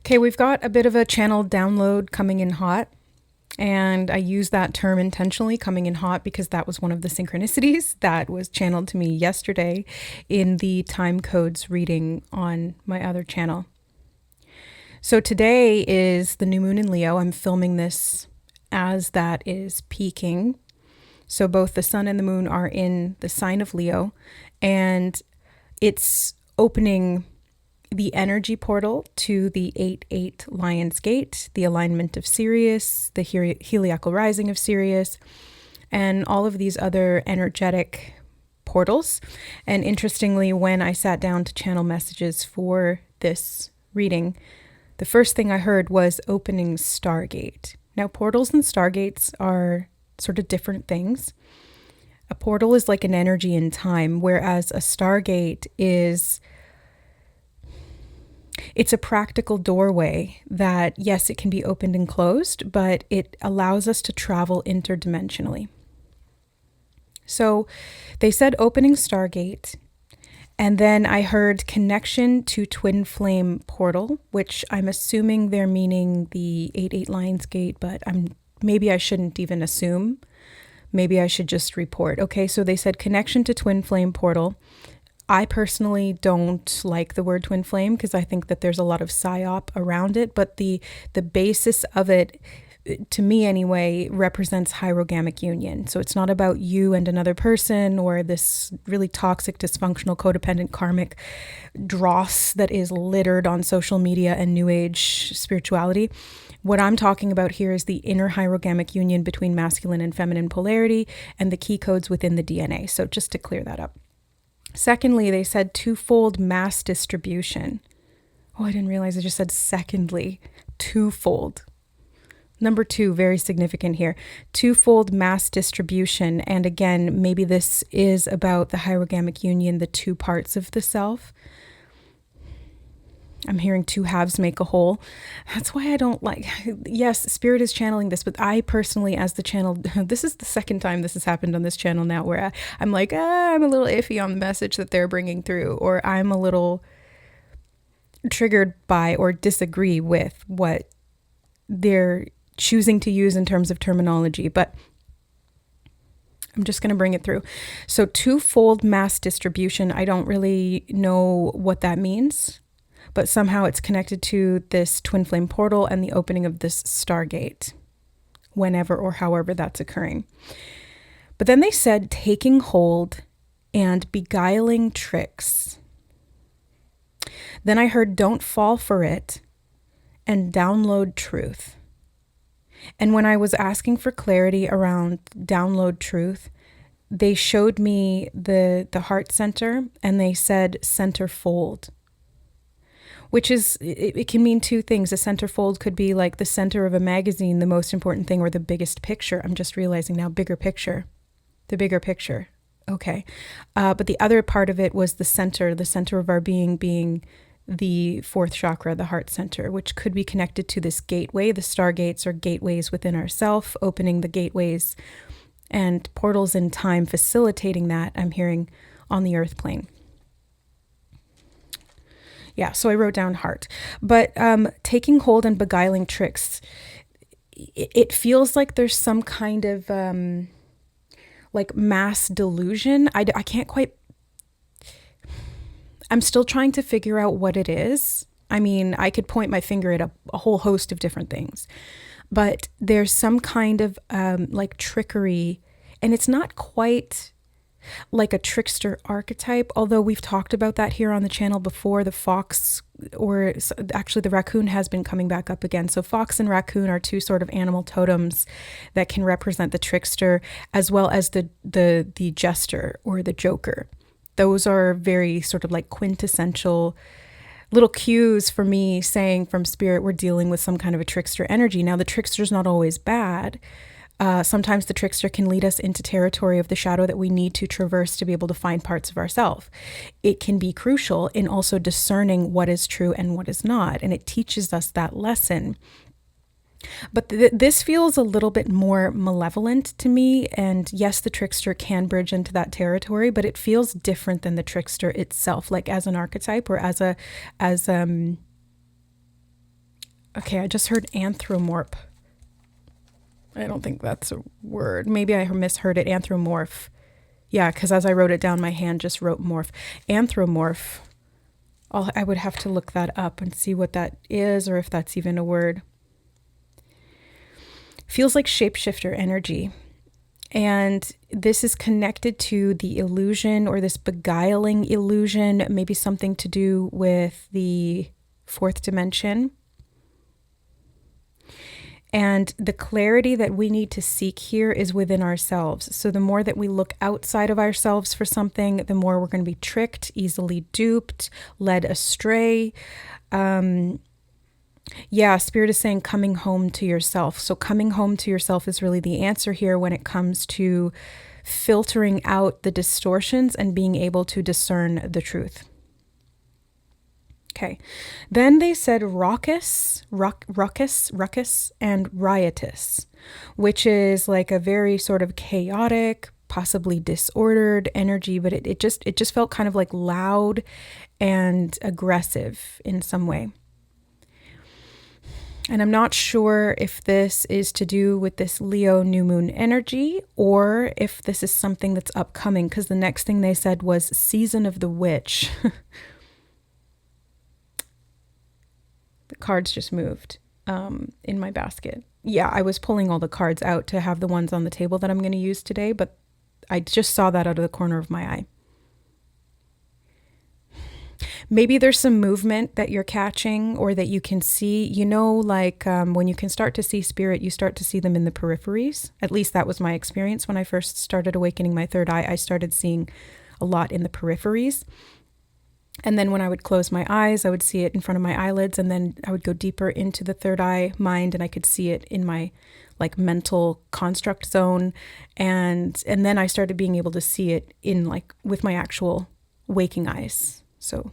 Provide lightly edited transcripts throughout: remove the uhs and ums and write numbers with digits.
Okay, we've got a bit of a channel download coming in hot. And I use that term intentionally, coming in hot, because that was one of the synchronicities that was channeled to me yesterday in the time codes reading on my other channel. So today is the new moon in Leo. I'm filming this as that is peaking. So both the sun and the moon are in the sign of Leo, and it's opening the energy portal to the 8-8 Lion's Gate, the alignment of Sirius, the heliacal rising of Sirius, and all of these other energetic portals. And interestingly, when I sat down to channel messages for this reading, the first thing I heard was opening Stargate. Now, portals and stargates are sort of different things. A portal is like an energy in time, whereas a stargate is... it's a practical doorway that, yes, it can be opened and closed, but it allows us to travel interdimensionally. So they said opening Stargate, and then I heard connection to Twin Flame Portal, which I'm assuming they're meaning the 8-8 Lions Gate, but maybe I shouldn't even assume. Maybe I should just report. Okay, so they said connection to Twin Flame Portal. I personally don't like the word twin flame because I think that there's a lot of psyop around it, but the basis of it, to me anyway, represents hierogamic union. So it's not about you and another person or this really toxic, dysfunctional, codependent, karmic dross that is littered on social media and new age spirituality. What I'm talking about here is the inner hierogamic union between masculine and feminine polarity and the key codes within the DNA. So just to clear that up. Secondly, they said twofold mass distribution. Oh, I didn't realize I just said secondly, twofold. Number 2, very significant here. Twofold mass distribution. And again, maybe this is about the hierogamic union, the two parts of the self. I'm hearing two halves make a whole. That's why I don't like, yes, spirit is channeling this, but I personally, as the channel, this is the second time this has happened on this channel now where I'm like, I'm a little iffy on the message that they're bringing through, or I'm a little triggered by or disagree with what they're choosing to use in terms of terminology, but I'm just going to bring it through. So twofold mass distribution, I don't really know what that means, but somehow it's connected to this twin flame portal and the opening of this Stargate, whenever or however that's occurring. But then they said taking hold and beguiling tricks. Then I heard don't fall for it and download truth. And when I was asking for clarity around download truth, they showed me the heart center and they said centerfold. Which is, it can mean two things. A centerfold could be like the center of a magazine, the most important thing, or the biggest picture. I'm just realizing now, bigger picture, the bigger picture. Okay. But the other part of it was the center of our being the fourth chakra, the heart center, which could be connected to this gateway. The stargates are gateways within ourself, opening the gateways and portals in time, facilitating that, I'm hearing, on the earth plane. Yeah, so I wrote down heart. But taking hold and beguiling tricks, it feels like there's some kind of like mass delusion. I can't quite... I'm still trying to figure out what it is. I mean, I could point my finger at a whole host of different things. But there's some kind of like trickery, and it's not quite... like a trickster archetype, although we've talked about that here on the channel before. The fox, or actually the raccoon, has been coming back up again. So fox and raccoon are two sort of animal totems that can represent the trickster as well as the jester or the joker. Those are very sort of like quintessential little cues for me saying from spirit, we're dealing with some kind of a trickster energy. Now, the trickster's not always bad. Sometimes the trickster can lead us into territory of the shadow that we need to traverse to be able to find parts of ourselves. It can be crucial in also discerning what is true and what is not, and it teaches us that lesson. But this feels a little bit more malevolent to me, and yes, the trickster can bridge into that territory, but it feels different than the trickster itself, like as an archetype or as Okay, I just heard anthropomorph. I don't think that's a word. Maybe I misheard it. Anthropomorph. Yeah, because as I wrote it down, my hand just wrote morph. Anthropomorph. I would have to look that up and see what that is, or if that's even a word. Feels like shapeshifter energy. And this is connected to the illusion, or this beguiling illusion, maybe something to do with the fourth dimension. And the clarity that we need to seek here is within ourselves. So the more that we look outside of ourselves for something, the more we're going to be tricked, easily duped, led astray. Spirit is saying coming home to yourself. So coming home to yourself is really the answer here when it comes to filtering out the distortions and being able to discern the truth. Okay. Then they said ruckus, and riotous, which is like a very sort of chaotic, possibly disordered energy, but it just felt kind of like loud and aggressive in some way. And I'm not sure if this is to do with this Leo new moon energy, or if this is something that's upcoming, because the next thing they said was season of the witch. The cards just moved in my basket. Yeah, I was pulling all the cards out to have the ones on the table that I'm going to use today, but I just saw that out of the corner of my eye. Maybe there's some movement that you're catching, or that you can see, like when you can start to see spirit, you start to see them in the peripheries. At least that was my experience when I first started awakening my third eye. I started seeing a lot in the peripheries. And then when I would close my eyes, I would see it in front of my eyelids, and then I would go deeper into the third eye mind, and I could see it in my like mental construct zone. And then I started being able to see it in like with my actual waking eyes. So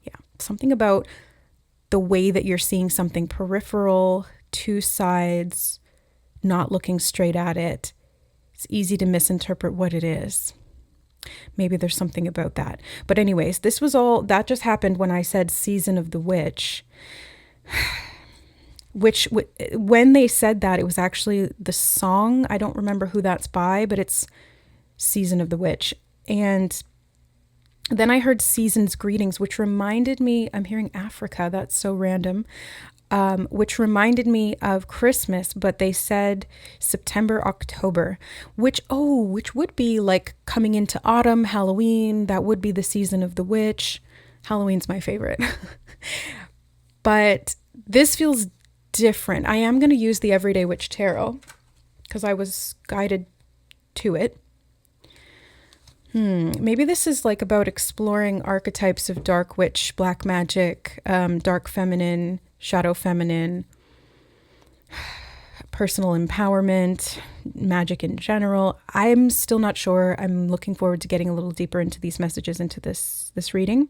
yeah, something about the way that you're seeing something peripheral, two sides, not looking straight at it. It's easy to misinterpret what it is. Maybe there's something about that. But anyways, this was all, that just happened when I said season of the witch. Which, when they said that, it was actually the song. I don't remember who that's by, but it's Season of the Witch. And then I heard Season's Greetings, which reminded me, I'm hearing Africa, that's so random, which reminded me of Christmas, but they said September, October, which would be like coming into autumn, Halloween. That would be the season of the witch. Halloween's my favorite. But this feels different. I am going to use the Everyday Witch Tarot because I was guided to it. Maybe this is like about exploring archetypes of dark witch, black magic, dark feminine, shadow feminine, personal empowerment, magic in general. I'm still not sure. I'm looking forward to getting a little deeper into these messages, into this reading.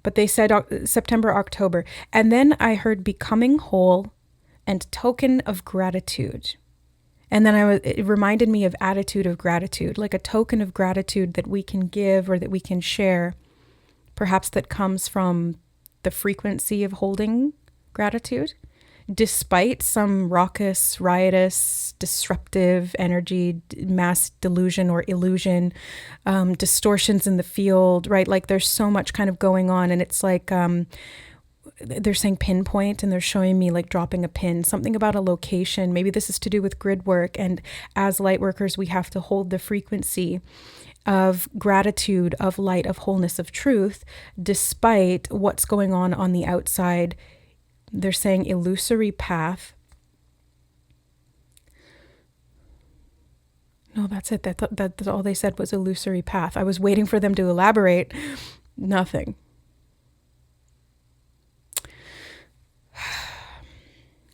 But they said September, October. And then I heard becoming whole and token of gratitude. And then it reminded me of attitude of gratitude, like a token of gratitude that we can give or that we can share, perhaps that comes from the frequency of holding gratitude, despite some raucous, riotous, disruptive energy, mass delusion or illusion, distortions in the field, right? Like there's so much kind of going on, and it's like they're saying pinpoint, and they're showing me like dropping a pin, something about a location. Maybe this is to do with grid work, and as light workers, we have to hold the frequency of gratitude, of light, of wholeness, of truth, despite what's going on the outside. They're saying illusory path. No, that's it. That's all they said was illusory path. I was waiting for them to elaborate. Nothing.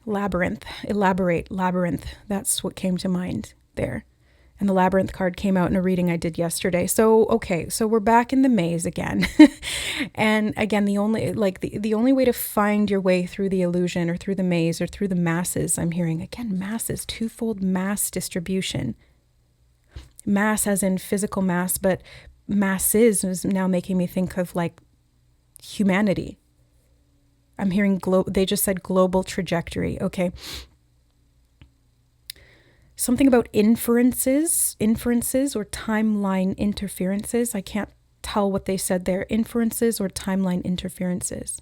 Labyrinth. Elaborate. Labyrinth. That's what came to mind there. And the labyrinth card came out in a reading I did yesterday. So, okay, so we're back in the maze again. And again, the only way to find your way through the illusion or through the maze or through the masses, I'm hearing again, masses, twofold mass distribution. Mass as in physical mass, but masses is now making me think of like humanity. I'm hearing they just said global trajectory. Okay. Something about inferences or timeline interferences. I can't tell what they said there. Inferences or timeline interferences.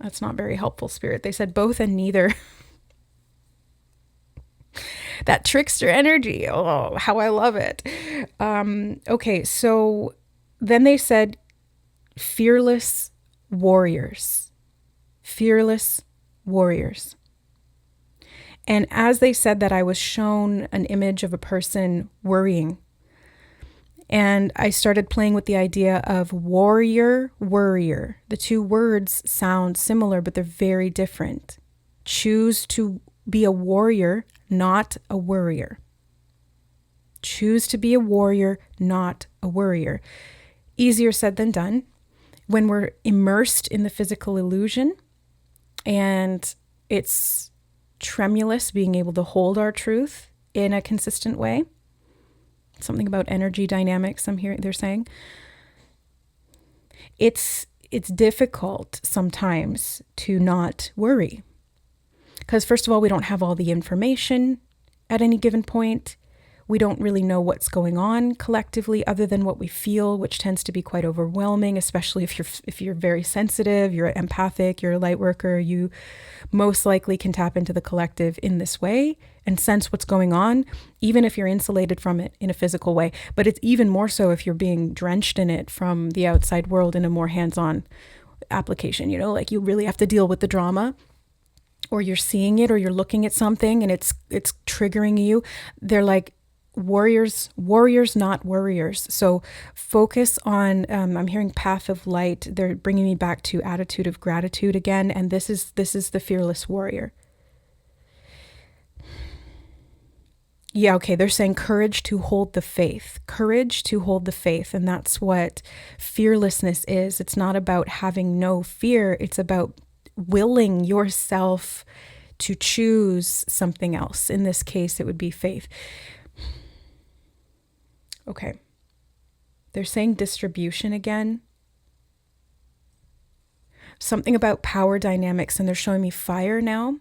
That's not very helpful, Spirit. They said both and neither. That trickster energy. Oh, how I love it. Okay, so then they said fearless warriors. Fearless warriors. And as they said that, I was shown an image of a person worrying. And I started playing with the idea of warrior, worrier. The two words sound similar, but they're very different. Choose to be a warrior, not a worrier. Choose to be a warrior, not a worrier. Easier said than done. When we're immersed in the physical illusion and it's tremulous, being able to hold our truth in a consistent way. Something about energy dynamics, I'm hearing they're saying. It's difficult sometimes to not worry. Because first of all, we don't have all the information at any given point. We don't really know what's going on collectively other than what we feel, which tends to be quite overwhelming, especially if you're very sensitive, you're empathic, you're a light worker, you most likely can tap into the collective in this way and sense what's going on, even if you're insulated from it in a physical way. But it's even more so if you're being drenched in it from the outside world in a more hands-on application, like you really have to deal with the drama, or you're seeing it, or you're looking at something and it's triggering you. They're like, warriors, not worriers. So focus on, I'm hearing path of light. They're bringing me back to attitude of gratitude again. And this is the fearless warrior. Yeah, okay. They're saying courage to hold the faith. Courage to hold the faith. And that's what fearlessness is. It's not about having no fear. It's about willing yourself to choose something else. In this case, it would be faith. Okay. They're saying distribution again. Something about power dynamics, and they're showing me fire now.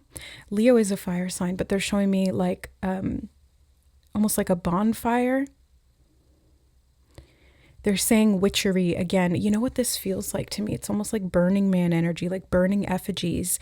Leo is a fire sign, but they're showing me like almost like a bonfire. They're saying witchery again. You know what this feels like to me? It's almost like Burning Man energy, like burning effigies,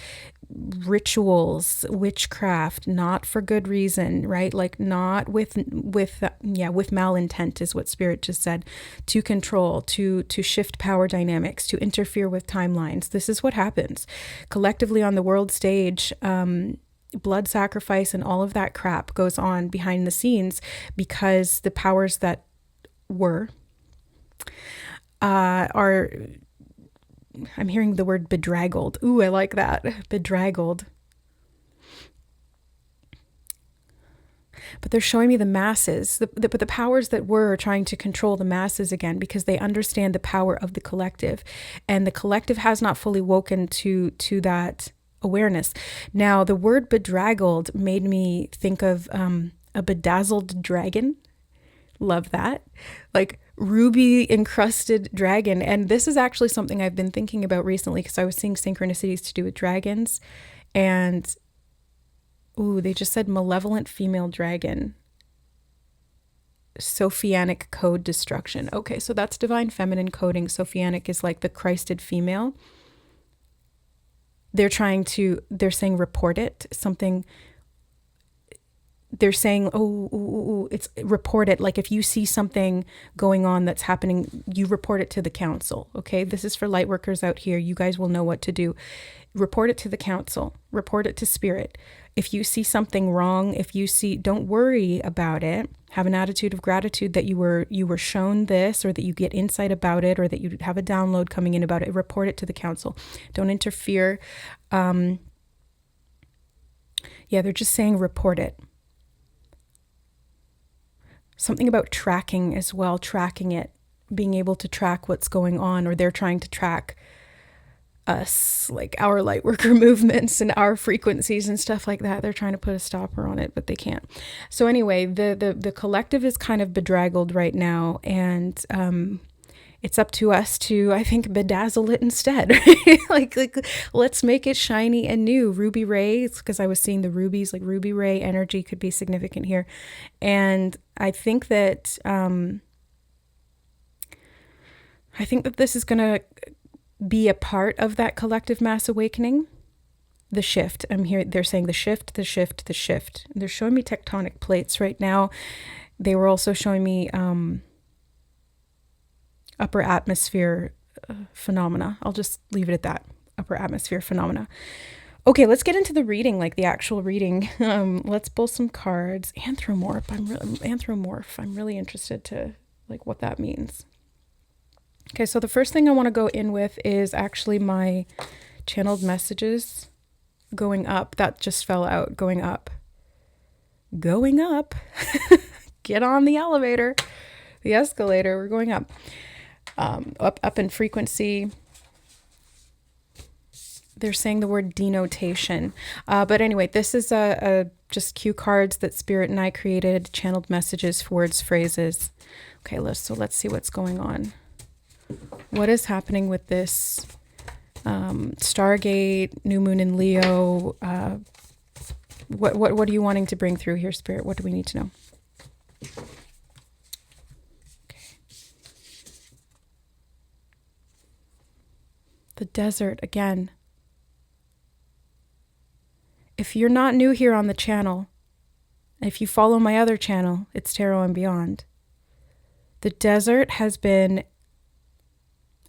rituals, witchcraft, not for good reason, right? Like not with malintent is what Spirit just said. To control, to shift power dynamics, to interfere with timelines. This is what happens collectively on the world stage. Blood sacrifice and all of that crap goes on behind the scenes because the powers that were are, I'm hearing the word bedraggled. Ooh, I like that. Bedraggled. But they're showing me the masses, but the powers that were trying to control the masses again, because they understand the power of the collective, and the collective has not fully woken to that awareness. Now, the word bedraggled made me think of a bedazzled dragon. Love that. Like ruby encrusted dragon. And this is actually something I've been thinking about recently because I was seeing synchronicities to do with dragons. And, ooh, they just said malevolent female dragon. Sophianic code destruction. Okay, so that's divine feminine coding. Sophianic is like the Christed female. They're saying report it, something. They're saying, it's report it. Like if you see something going on that's happening, you report it to the council. Okay. This is for light workers out here. You guys will know what to do. Report it to the council, report it to Spirit. If you see something wrong, don't worry about it. Have an attitude of gratitude that you were shown this, or that you get insight about it, or that you have a download coming in about it. Report it to the council. Don't interfere. They're just saying report it. Something about tracking as well, tracking it, being able to track what's going on, or they're trying to track us, like our light worker movements and our frequencies and stuff like that. They're trying to put a stopper on it, but they can't. So anyway, the collective is kind of bedraggled right now, and it's up to us to, I think, bedazzle it instead. like, let's make it shiny and new. Ruby Ray, because I was seeing the rubies, like Ruby Ray energy could be significant here. And I think that this is going to be a part of that collective mass awakening. The shift. I'm here. They're saying the shift, the shift, the shift. They're showing me tectonic plates right now. They were also showing me upper atmosphere phenomena. I'll just leave it at that. Upper atmosphere phenomena. Okay, let's get into the reading, like the actual reading. Let's pull some cards. Anthropomorph. I'm really interested to like what that means. Okay, so the first thing I want to go in with is actually my channeled messages going up. That just fell out. Going up. Going up. Get on the elevator. The escalator. We're going up. Up in frequency. They're saying the word denotation. But anyway, this is just cue cards that Spirit and I created, channeled messages, words, phrases. Okay, let's see what's going on. What is happening with this Stargate, new moon in Leo? What are you wanting to bring through here, Spirit? What do we need to know? The desert again. If you're not new here on the channel, if you follow my other channel, it's Tarot and Beyond. The desert has been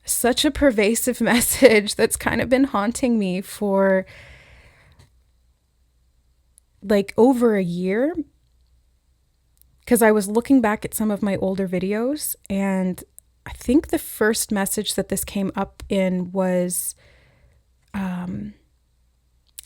such a pervasive message that's kind of been haunting me for like over a year. Because I was looking back at some of my older videos, and I think the first message that this came up in was,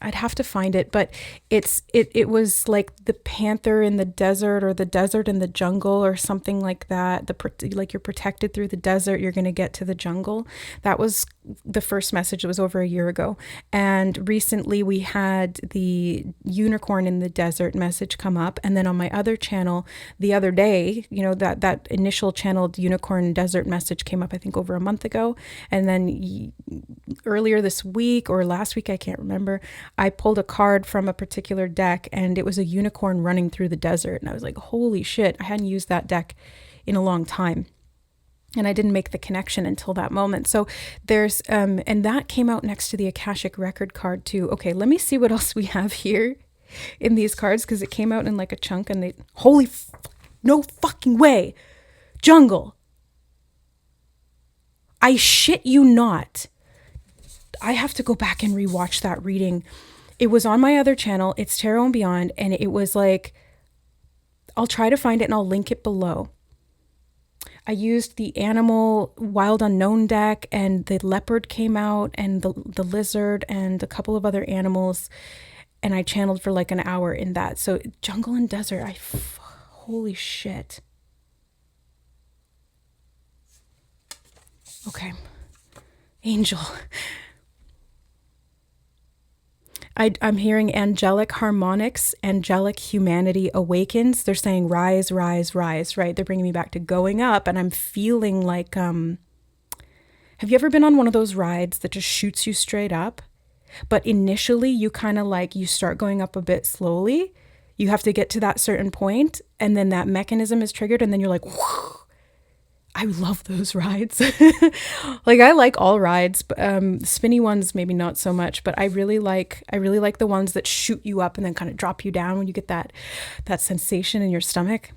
I'd have to find it, but it was like the panther in the desert, or the desert in the jungle, or something like that. Like you're protected through the desert, you're going to get to the jungle. That was the first message. It was over a year ago. And recently we had the unicorn in the desert message come up. And then on my other channel the other day, that initial channeled unicorn desert message came up, I think over a month ago. And then earlier this week or last week, I can't remember, I pulled a card from a particular deck, and it was a unicorn running through the desert. And I was like, holy shit, I hadn't used that deck in a long time. And I didn't make the connection until that moment. So there's, and that came out next to the Akashic record card too. Okay, let me see what else we have here in these cards, because it came out in like a chunk, and no fucking way. Jungle. I shit you not. I have to go back and rewatch that reading. It was on my other channel. It's Tarot and Beyond. And it was like, I'll try to find it and I'll link it below. I used the animal Wild Unknown deck, and the leopard came out, and the lizard, and a couple of other animals. And I channeled for like an hour in that. So jungle and desert, holy shit. Okay. Angel. I'm hearing angelic harmonics, angelic humanity awakens. They're saying rise, rise, rise, right? They're bringing me back to going up, and I'm feeling like, have you ever been on one of those rides that just shoots you straight up? But initially you kind of like, you start going up a bit slowly. You have to get to that certain point, and then that mechanism is triggered, and then you're like, whoo. I love those rides. Like, I like all rides, but spinny ones maybe not so much, but I really like the ones that shoot you up and then kind of drop you down when you get that sensation in your stomach.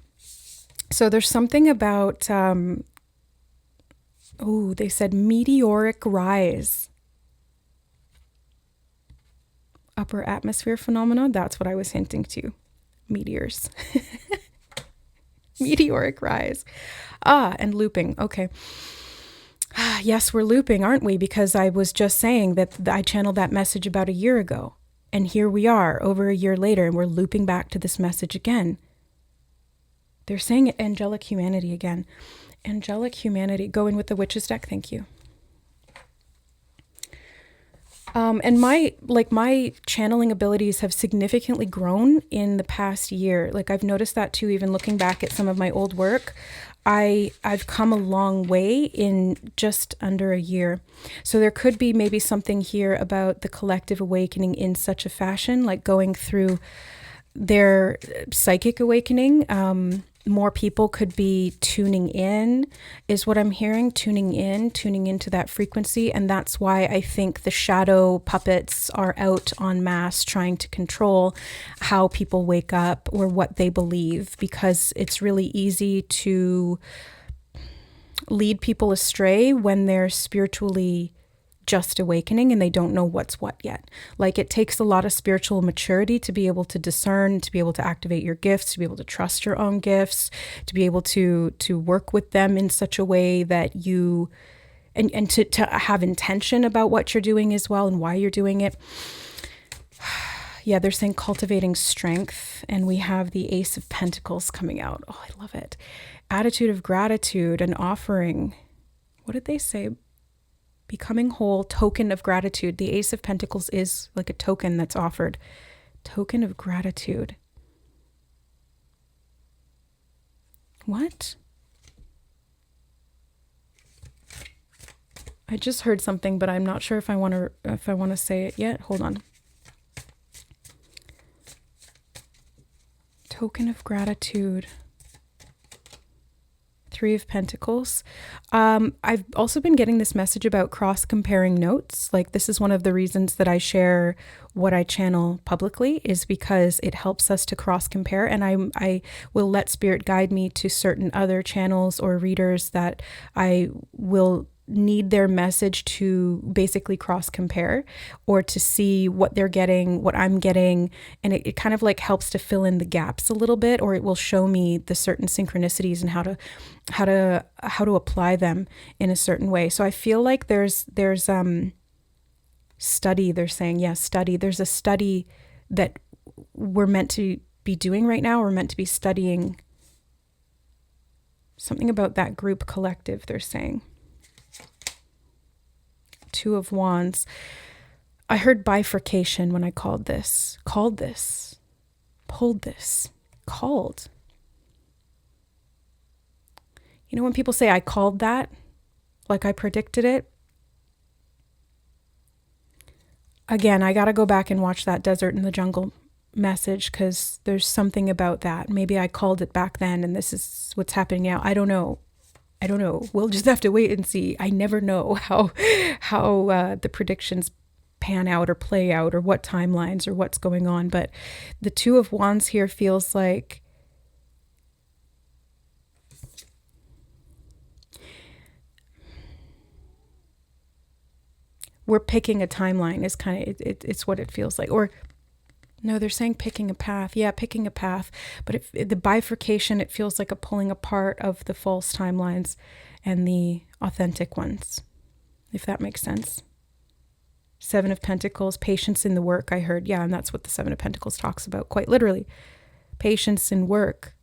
So there's something about they said meteoric rise. Upper atmosphere phenomena, that's what I was hinting to. Meteors. Meteoric rise. And looping. Okay. Yes, we're looping, aren't we? Because I was just saying that I channeled that message about a year ago. And here we are over a year later, and we're looping back to this message again. They're saying angelic humanity again. Angelic humanity. Go in with the witches deck. Thank you. And my channeling abilities have significantly grown in the past year. Like I've noticed that too, even looking back at some of my old work. I've come a long way in just under a year. So there could be maybe something here about the collective awakening in such a fashion, like going through their psychic awakening. More people could be tuning in, is what I'm hearing, tuning into that frequency. And that's why I think the shadow puppets are out en masse trying to control how people wake up or what they believe, because it's really easy to lead people astray when they're spiritually just awakening and they don't know what's what yet. Like it takes a lot of spiritual maturity to be able to discern, to be able to activate your gifts, to be able to trust your own gifts, to be able to work with them in such a way that you, and to have intention about what you're doing as well and why you're doing it. Yeah, they're saying cultivating strength, and we have the Ace of Pentacles coming out. Oh, I love it. Attitude of gratitude and offering. What did they say? Becoming whole, token of gratitude. The Ace of Pentacles is like a token that's offered. Token of gratitude. What? I just heard something, but I'm not sure if I want to say it yet. Hold on. Token of gratitude. Three of Pentacles. I've also been getting this message about cross-comparing notes. Like this is one of the reasons that I share what I channel publicly, is because it helps us to cross-compare. And I will let Spirit guide me to certain other channels or readers that I will need their message to basically cross compare, or to see what they're getting, what I'm getting. And it kind of like helps to fill in the gaps a little bit, or it will show me the certain synchronicities and how to apply them in a certain way. So I feel like there's study, they're saying, yes, study. There's a study that we're meant to be doing right now. We're meant to be studying something about that group collective, they're saying. Two of Wands. I heard bifurcation when I pulled this. You know, when people say I called that, like I predicted it. Again, I got to go back and watch that Desert in the Jungle message, because there's something about that. Maybe I called it back then and this is what's happening now. I don't know. We'll just have to wait and see. I never know how the predictions pan out or play out, or what timelines or what's going on. But the Two of Wands here feels like we're picking a timeline is kind of, it's what it feels like. Or no, they're saying picking a path. Yeah, picking a path. But the bifurcation, it feels like a pulling apart of the false timelines and the authentic ones, if that makes sense. Seven of Pentacles, patience in the work, I heard. Yeah, and that's what the Seven of Pentacles talks about, quite literally. Patience in work.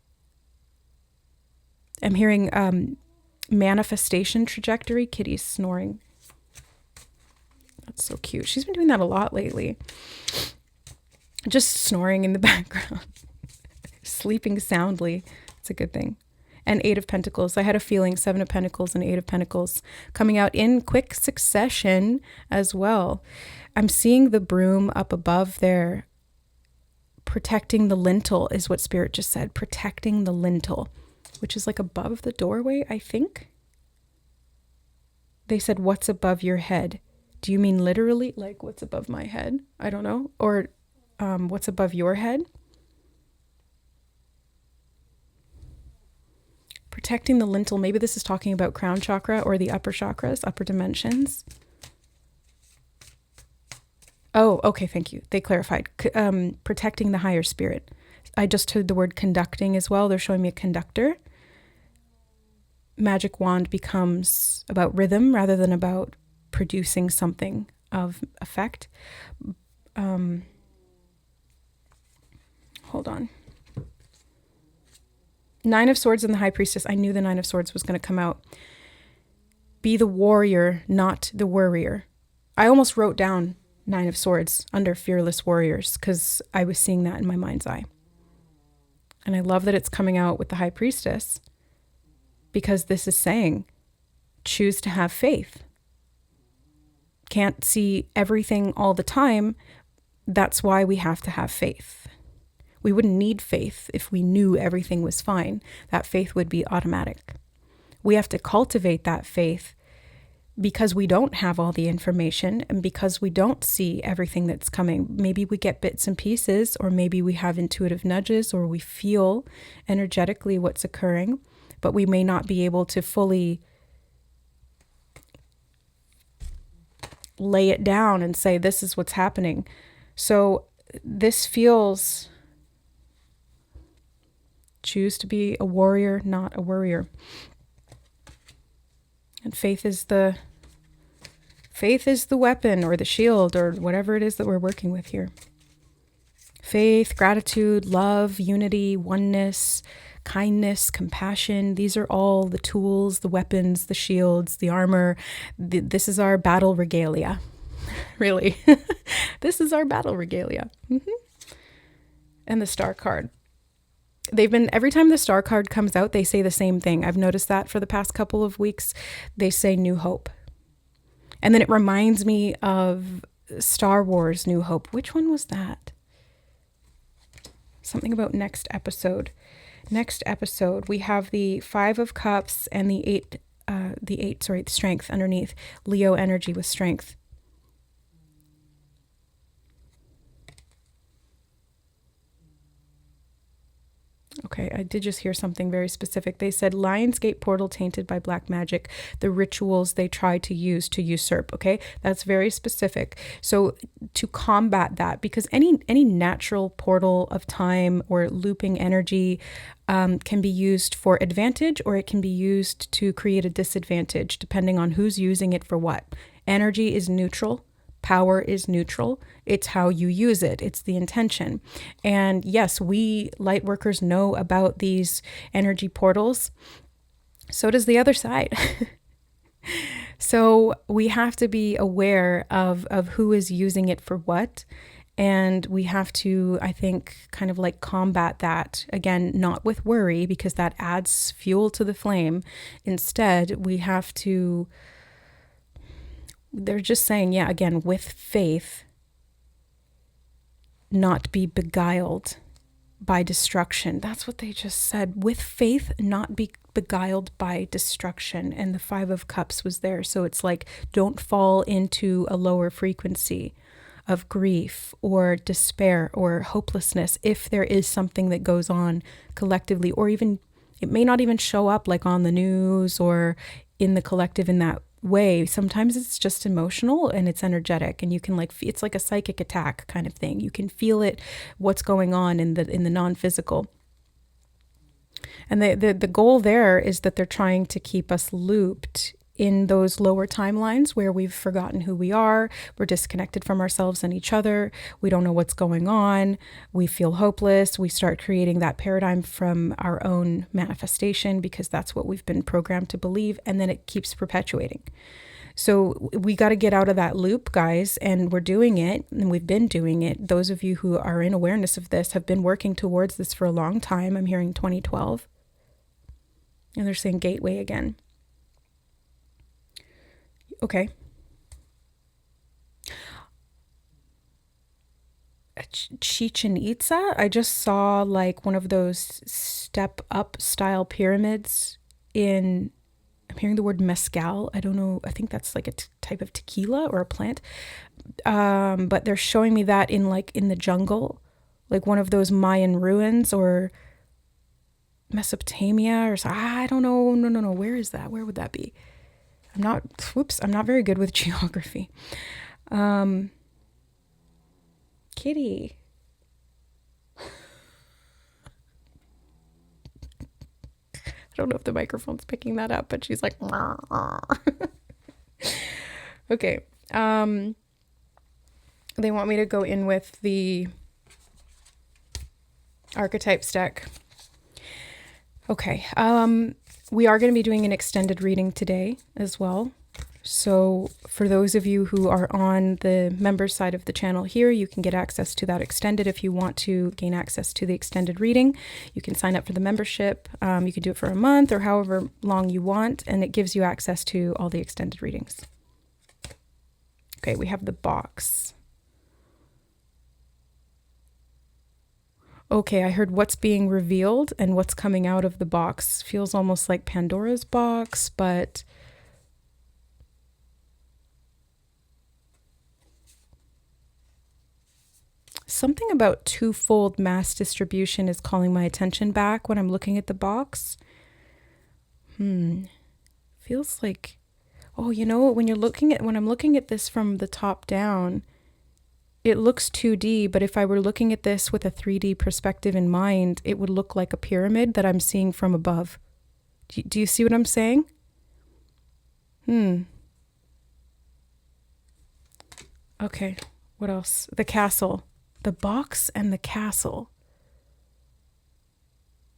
I'm hearing manifestation trajectory. Kitty's snoring. That's so cute. She's been doing that a lot lately. Just snoring in the background. Sleeping soundly. It's a good thing. And Eight of Pentacles. I had a feeling Seven of Pentacles and Eight of Pentacles coming out in quick succession as well. I'm seeing the broom up above there. Protecting the lintel is what Spirit just said. Protecting the lintel, which is like above the doorway, I think. They said, what's above your head? Do you mean literally? Like what's above my head? I don't know. Or what's above your head? Protecting the lintel. Maybe this is talking about crown chakra or the upper chakras, upper dimensions. Oh, okay. Thank you. They clarified. Protecting the higher spirit. I just heard the word conducting as well. They're showing me a conductor. Magic wand becomes about rhythm rather than about producing something of effect. Hold on. Nine of Swords and the High Priestess. I knew the Nine of Swords was going to come out. Be the warrior, not the worrier. I almost wrote down Nine of Swords under Fearless Warriors, because I was seeing that in my mind's eye. And I love that it's coming out with the High Priestess, because this is saying, choose to have faith. Can't see everything all the time. That's why we have to have faith. We wouldn't need faith if we knew everything was fine. That faith would be automatic. We have to cultivate that faith because we don't have all the information and because we don't see everything that's coming. Maybe we get bits and pieces, or maybe we have intuitive nudges, or we feel energetically what's occurring, but we may not be able to fully lay it down and say, this is what's happening. So this feels, choose to be a warrior, not a worrier. And faith is the weapon or the shield or whatever it is that we're working with here. Faith, gratitude, love, unity, oneness, kindness, compassion. These are all the tools, the weapons, the shields, the armor. This is our battle regalia. Really. This is our battle regalia. And the Star card. Every time the Star card comes out, they say the same thing. I've noticed that for the past couple of weeks. They say New Hope. And then it reminds me of Star Wars New Hope. Which one was that? Something about next episode. Next episode, we have the 5 of Cups and the strength underneath. Leo energy with strength. Okay, I did just hear something very specific. They said Lionsgate portal tainted by black magic, the rituals they try to use to usurp. Okay, that's very specific. So to combat that, because any natural portal of time or looping energy can be used for advantage, or it can be used to create a disadvantage, depending on who's using it for what. Energy is neutral. Power is neutral. It's how you use it. It's the intention. And yes, we light workers know about these energy portals. So does the other side. So we have to be aware of who is using it for what. And we have to, I think, kind of like combat that. Again, not with worry, because that adds fuel to the flame. Instead, we have to, they're just saying, yeah, again, with faith, not be beguiled by destruction. That's what they just said. With faith, not be beguiled by destruction. And the 5 of Cups was there. So it's like, don't fall into a lower frequency of grief or despair or hopelessness if there is something that goes on collectively, or even, it may not even show up like on the news or in the collective in that way. Sometimes it's just emotional and it's energetic, and you can it's like a psychic attack kind of thing. You can feel it, what's going on in the non-physical. And the goal there is that they're trying to keep us looped in those lower timelines where we've forgotten who we are, we're disconnected from ourselves and each other, we don't know what's going on, we feel hopeless, we start creating that paradigm from our own manifestation because that's what we've been programmed to believe, and then it keeps perpetuating. So we got to get out of that loop, guys, and we're doing it, and we've been doing it. Those of you who are in awareness of this have been working towards this for a long time. I'm hearing 2012. And they're saying gateway again. Okay. Chichen Itza, I just saw like one of those step up style pyramids in, I'm hearing the word mezcal. I don't know. I think that's like a type of tequila or a plant. But they're showing me that in the jungle, like one of those Mayan ruins or Mesopotamia or so. I don't know. No. Where is that? Where would that be? I'm not very good with geography. Kitty. I don't know if the microphone's picking that up, but she's like, okay. They want me to go in with the archetypes deck. Okay. We are going to be doing an extended reading today as well. So for those of you who are on the member side of the channel here, you can get access to that extended. If you want to gain access to the extended reading, you can sign up for the membership. You can do it for a month or however long you want, and it gives you access to all the extended readings. Okay, we have the box. Okay, I heard what's being revealed and what's coming out of the box. Feels almost like Pandora's box, but something about twofold mass distribution is calling my attention back when I'm looking at the box. Feels like, oh, you know, when I'm looking at this from the top down, it looks 2D, but if I were looking at this with a 3D perspective in mind, it would look like a pyramid that I'm seeing from above. Do you see what I'm saying? Okay, what else? The castle. The box and the castle.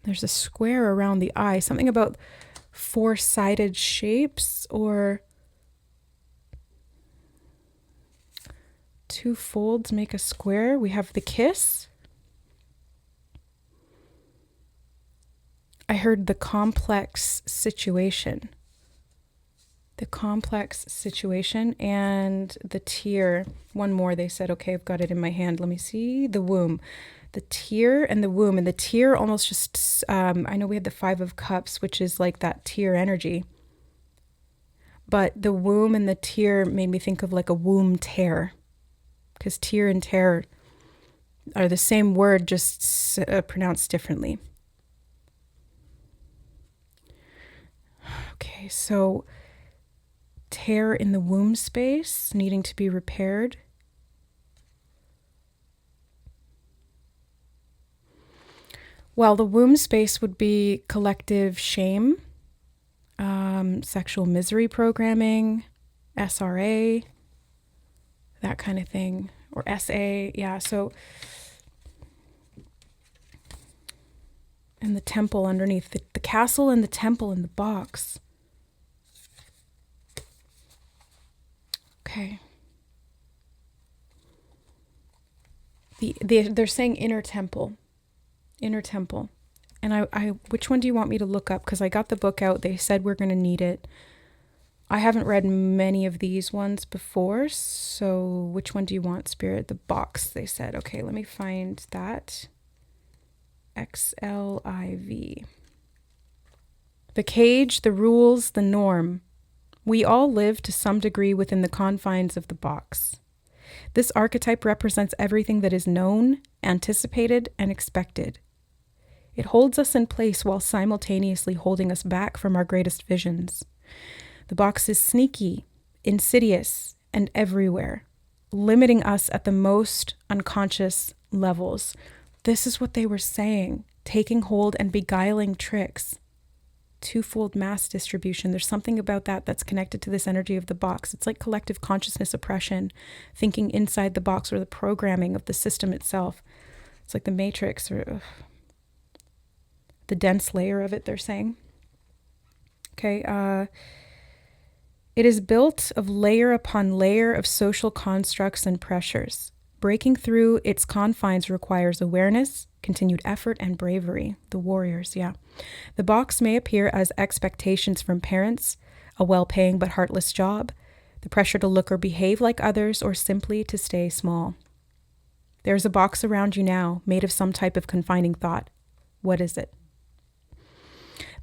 There's a square around the eye. Something about four-sided shapes or two folds make a square. We have the kiss. I heard the complex situation. The complex situation and the tear. One more, they said, okay, I've got it in my hand. Let me see. The womb. The tear and the womb. And the tear almost just, I know we had the 5 of Cups, which is like that tear energy. But the womb and the tear made me think of like a womb tear. Because tear and tear are the same word, just pronounced differently. Okay, so tear in the womb space, needing to be repaired. Well, the womb space would be collective shame, sexual misery programming, SRA, that kind of thing, or SA, yeah, so, and the temple underneath, the castle and the temple in the box. Okay. They're saying inner temple. Inner temple. And I which one do you want me to look up? Because I got the book out. They said we're going to need it. I haven't read many of these ones before, so which one do you want, Spirit? The box, they said. Okay, let me find that. XLIV. The cage, the rules, the norm. We all live to some degree within the confines of the box. This archetype represents everything that is known, anticipated, and expected. It holds us in place while simultaneously holding us back from our greatest visions. The box is sneaky, insidious, and everywhere, limiting us at the most unconscious levels. This is what they were saying, taking hold and beguiling tricks. Twofold mass distribution. There's something about that that's connected to this energy of the box. It's like collective consciousness oppression, thinking inside the box, or the programming of the system itself. It's like the matrix, or the dense layer of it, they're saying. Okay, it is built of layer upon layer of social constructs and pressures. Breaking through its confines requires awareness, continued effort, and bravery. The warriors, yeah. The box may appear as expectations from parents, a well-paying but heartless job, the pressure to look or behave like others, or simply to stay small. There is a box around you now, made of some type of confining thought. What is it?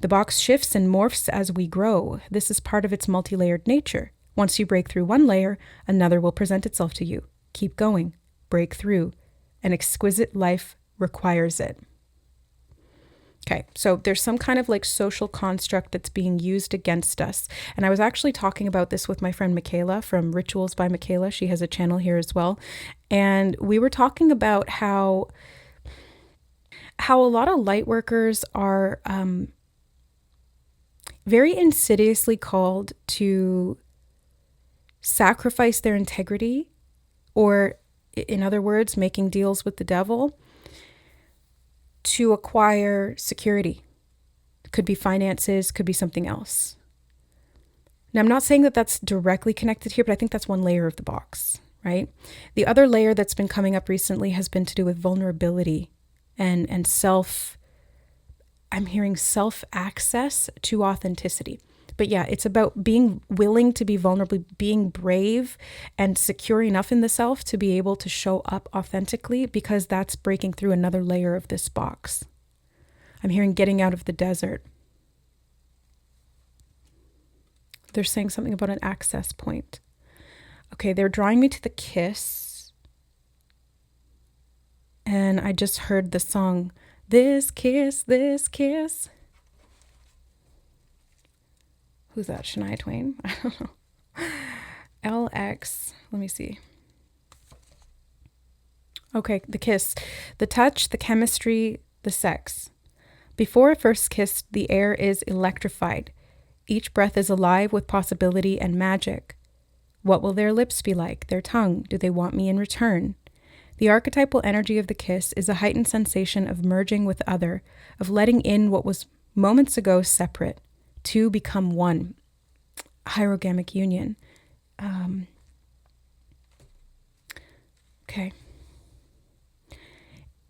The box shifts and morphs as we grow. This is part of its multi-layered nature. Once you break through one layer, another will present itself to you. Keep going. Break through. An exquisite life requires it. Okay, so there's some kind of like social construct that's being used against us. And I was actually talking about this with my friend Michaela from Rituals by Michaela. She has a channel here as well. And we were talking about how a lot of light workers are very insidiously called to sacrifice their integrity, or in other words, making deals with the devil, to acquire security. Could be finances, could be something else. Now, I'm not saying that that's directly connected here, but I think that's one layer of the box, right? The other layer that's been coming up recently has been to do with vulnerability and I'm hearing self-access to authenticity. But yeah, it's about being willing to be vulnerable, being brave and secure enough in the self to be able to show up authentically, because that's breaking through another layer of this box. I'm hearing getting out of the desert. They're saying something about an access point. Okay, they're drawing me to the kiss. And I just heard the song, This Kiss, This Kiss. Who's that? Shania Twain? I don't know. LX. Let me see. Okay, the kiss. The touch, the chemistry, the sex. Before a first kiss, the air is electrified. Each breath is alive with possibility and magic. What will their lips be like? Their tongue? Do they want me in return? The archetypal energy of the kiss is a heightened sensation of merging with other, of letting in what was moments ago separate. Two become one. Hierogamic union. Okay.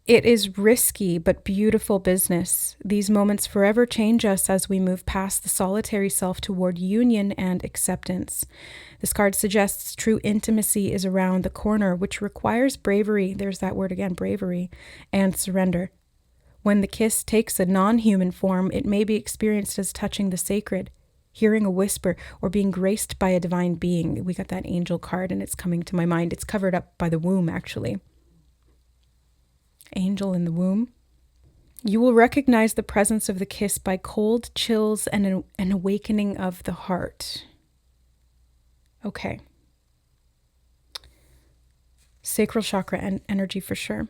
It is risky but beautiful business. These moments forever change us as we move past the solitary self toward union and acceptance. This card suggests true intimacy is around the corner, which requires bravery. There's that word again, bravery, and surrender. When the kiss takes a non-human form, it may be experienced as touching the sacred, hearing a whisper, or being graced by a divine being. We got that angel card and it's coming to my mind. It's covered up by the womb, actually. Angel in the womb. You will recognize the presence of the kiss by cold chills and an awakening of the heart. Okay. Sacral chakra and energy for sure.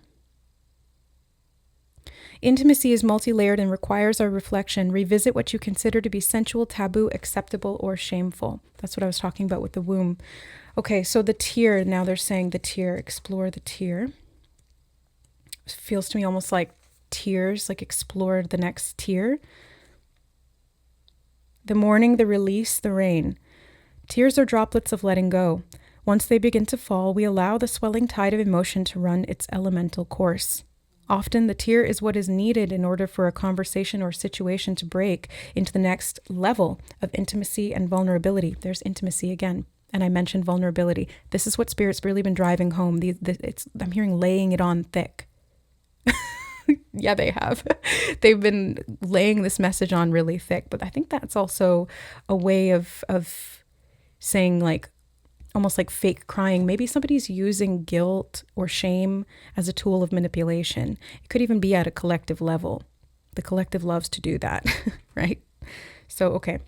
Intimacy is multi-layered and requires our reflection. Revisit what you consider to be sensual, taboo, acceptable, or shameful. That's what I was talking about with the womb. Okay, so the tear, now they're saying the tear, explore the tear. It feels to me almost like tears, like explore the next tear. The morning, the release, the rain. Tears are droplets of letting go. Once they begin to fall, we allow the swelling tide of emotion to run its elemental course. Often the tear is what is needed in order for a conversation or situation to break into the next level of intimacy and vulnerability. There's intimacy again. And I mentioned vulnerability. This is what Spirit's really been driving home. I'm hearing laying it on thick. Yeah, they have. They've been laying this message on really thick. But I think that's also a way of saying, like, almost like fake crying. Maybe somebody's using guilt or shame as a tool of manipulation. It could even be at a collective level. The collective loves to do that, right? So, okay.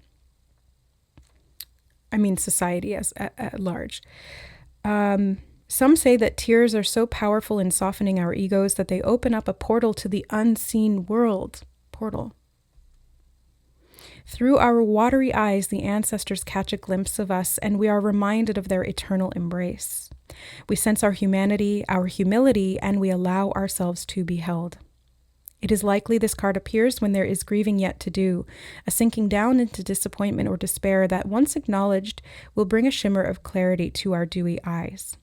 I mean, society at large. Some say that tears are so powerful in softening our egos that they open up a portal to the unseen world. Portal. Through our watery eyes, the ancestors catch a glimpse of us, and we are reminded of their eternal embrace. We sense our humanity, our humility, and we allow ourselves to be held. It is likely this card appears when there is grieving yet to do, a sinking down into disappointment or despair that, once acknowledged, will bring a shimmer of clarity to our dewy eyes.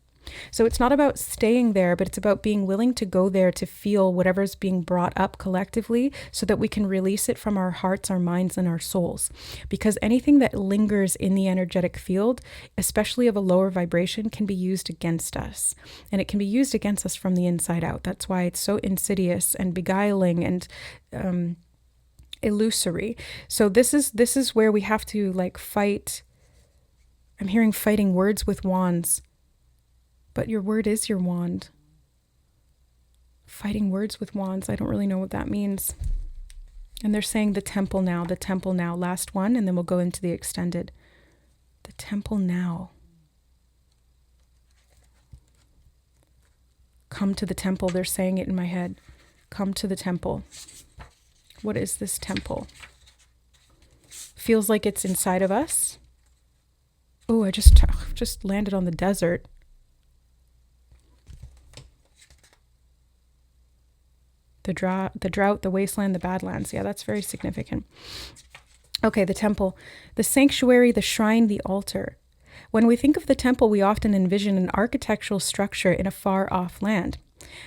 So it's not about staying there, but it's about being willing to go there to feel whatever's being brought up collectively so that we can release it from our hearts, our minds, and our souls. Because anything that lingers in the energetic field, especially of a lower vibration, can be used against us. And it can be used against us from the inside out. That's why it's so insidious and beguiling and illusory. So this is where we have to, like, fight. I'm hearing fighting words with wands. But your word is your wand. Fighting words with wands. I don't really know what that means. And they're saying the temple now, last one, and then we'll go into the extended. The temple now. Come to the temple. They're saying it in my head. Come to the temple. What is this temple? Feels like it's inside of us. Oh, I just landed on the desert. The drought, the wasteland, the badlands. Yeah, that's very significant. Okay, the temple, the sanctuary, the shrine, the altar. When we think of the temple, we often envision an architectural structure in a far-off land.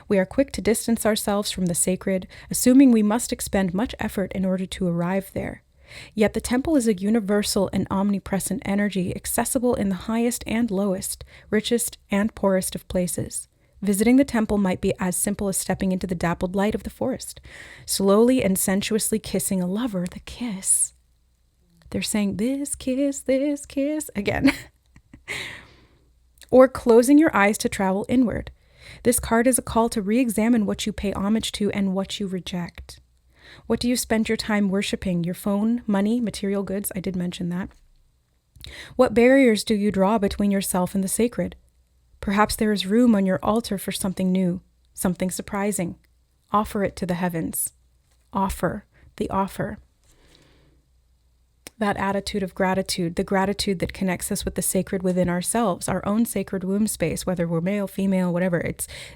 We are quick to distance ourselves from the sacred, assuming we must expend much effort in order to arrive there. Yet the temple is a universal and omnipresent energy, accessible in the highest and lowest, richest and poorest of places. Visiting the temple might be as simple as stepping into the dappled light of the forest, slowly and sensuously kissing a lover, the kiss. They're saying, this kiss, again. Or closing your eyes to travel inward. This card is a call to re-examine what you pay homage to and what you reject. What do you spend your time worshiping? Your phone, money, material goods? I did mention that. What barriers do you draw between yourself and the sacred? Perhaps there is room on your altar for something new, something surprising. Offer it to the heavens. Offer, the offer. That attitude of gratitude, the gratitude that connects us with the sacred within ourselves, our own sacred womb space, whether we're male, female, whatever.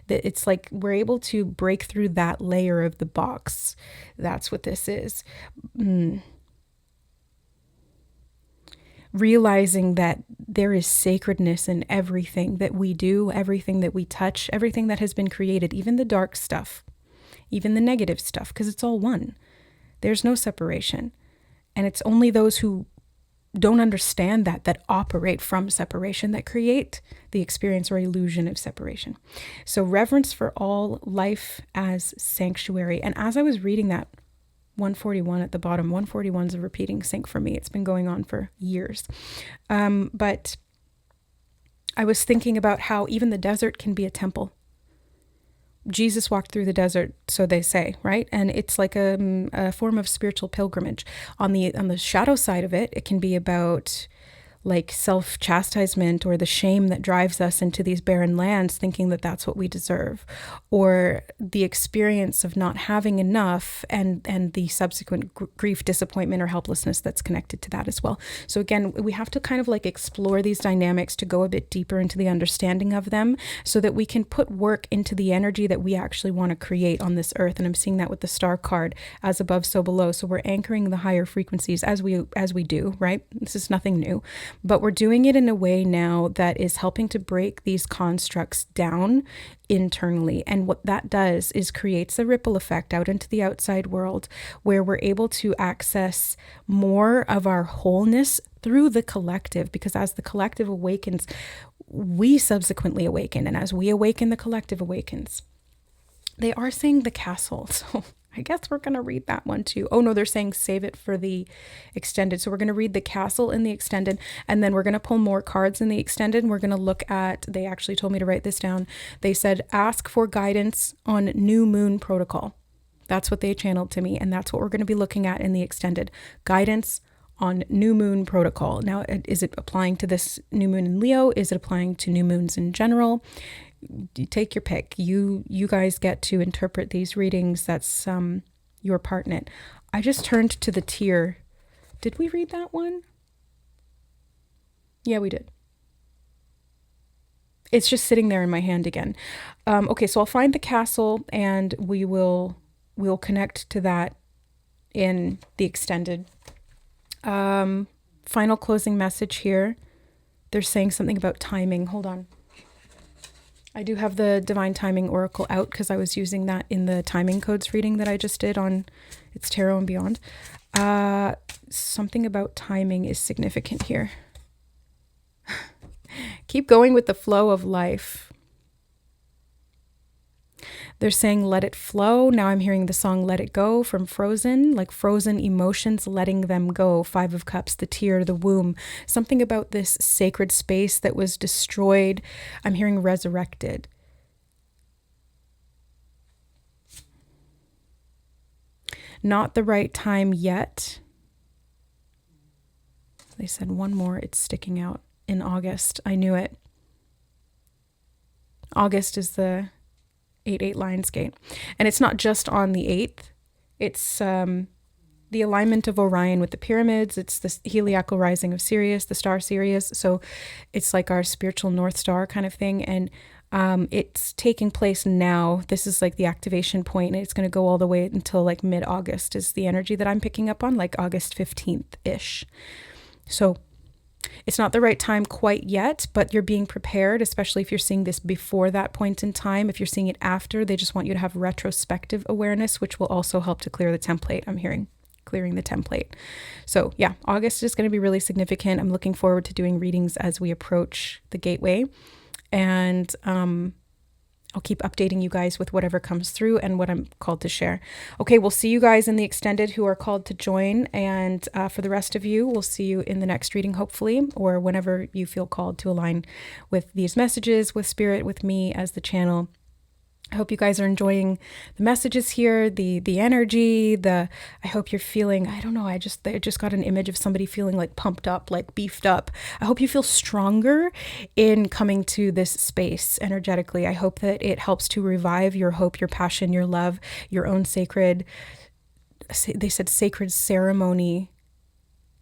It's like we're able to break through that layer of the box. That's what this is. Realizing that there is sacredness in everything that we do, everything that we touch, everything that has been created, even the dark stuff, even the negative stuff, because it's all one. There's no separation. And it's only those who don't understand that operate from separation, that create the experience or illusion of separation. So reverence for all life as sanctuary. And as I was reading that 141 at the bottom, 141 is a repeating sync for me. It's been going on for years. But I was thinking about how even the desert can be a temple. Jesus walked through the desert, so they say, right? And it's like a form of spiritual pilgrimage. On the shadow side of it, it can be about like self-chastisement or the shame that drives us into these barren lands thinking that that's what we deserve, or the experience of not having enough and the subsequent grief, disappointment, or helplessness that's connected to that as well. So again, we have to kind of like explore these dynamics to go a bit deeper into the understanding of them so that we can put work into the energy that we actually want to create on this earth. And I'm seeing that with the star card, as above, so below. So we're anchoring the higher frequencies as we do, right? This is nothing new. But we're doing it in a way now that is helping to break these constructs down internally. And what that does is creates a ripple effect out into the outside world where we're able to access more of our wholeness through the collective, because as the collective awakens, we subsequently awaken. And as we awaken, the collective awakens. They are saying the castle. So I guess we're going to read that one too. Oh no, they're saying save it for the extended. So we're going to read the castle in the extended, and then we're going to pull more cards in the extended. And we're going to look at, they actually told me to write this down. They said, ask for guidance on new moon protocol. That's what they channeled to me. And that's what we're going to be looking at in the extended. Guidance on new moon protocol. Now, is it applying to this new moon in Leo? Is it applying to new moons in general? You take your pick. You guys get to interpret these readings. That's your part in it. I just turned to the tier. Did we read that one? Yeah, we did. It's just sitting there in my hand again. Okay, so I'll find the castle and we'll connect to that in the extended. Final closing message here. They're saying something about timing. Hold on. I do have the Divine Timing Oracle out because I was using that in the timing codes reading that I just did on It's Tarot and Beyond. Something about timing is significant here. Keep going with the flow of life. They're saying let it flow. Now I'm hearing the song Let It Go from Frozen, like frozen emotions, letting them go. 5 of Cups, the tear, the womb. Something about this sacred space that was destroyed. I'm hearing resurrected. Not the right time yet. They said one more, it's sticking out in August. I knew it. August is the 8/8 Lionsgate. And it's not just on the 8th. It's the alignment of Orion with the pyramids. It's the heliacal rising of Sirius, the star Sirius. So it's like our spiritual North Star kind of thing. And It's taking place now. This is like the activation point, and it's going to go all the way until like mid-August is the energy that I'm picking up on, like August 15th-ish. So it's not the right time quite yet, but you're being prepared, especially if you're seeing this before that point in time. If you're seeing it after, they just want you to have retrospective awareness, which will also help to clear the template. I'm hearing clearing the template. So yeah, August is going to be really significant. I'm looking forward to doing readings as we approach the gateway. And I'll keep updating you guys with whatever comes through and what I'm called to share. Okay, we'll see you guys in the extended who are called to join. And for the rest of you, we'll see you in the next reading, hopefully, or whenever you feel called to align with these messages, with spirit, with me as the channel. I hope you guys are enjoying the messages here, the energy, I hope you're feeling, I don't know, I just got an image of somebody feeling like pumped up, like beefed up. I hope you feel stronger in coming to this space energetically. I hope that it helps to revive your hope, your passion, your love, your own sacred, they said sacred ceremony,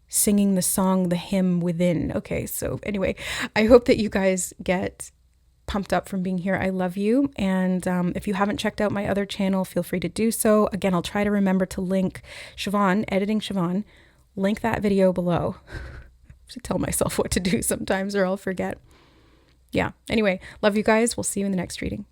singing the song, the hymn within. Okay, so anyway, I hope that you guys get pumped up from being here. I love you. And if you haven't checked out my other channel, feel free to do so. Again, I'll try to remember to link Siobhan, Editing Siobhan, link that video below. I have to tell myself what to do sometimes or I'll forget. Yeah. Anyway, love you guys. We'll see you in the next reading.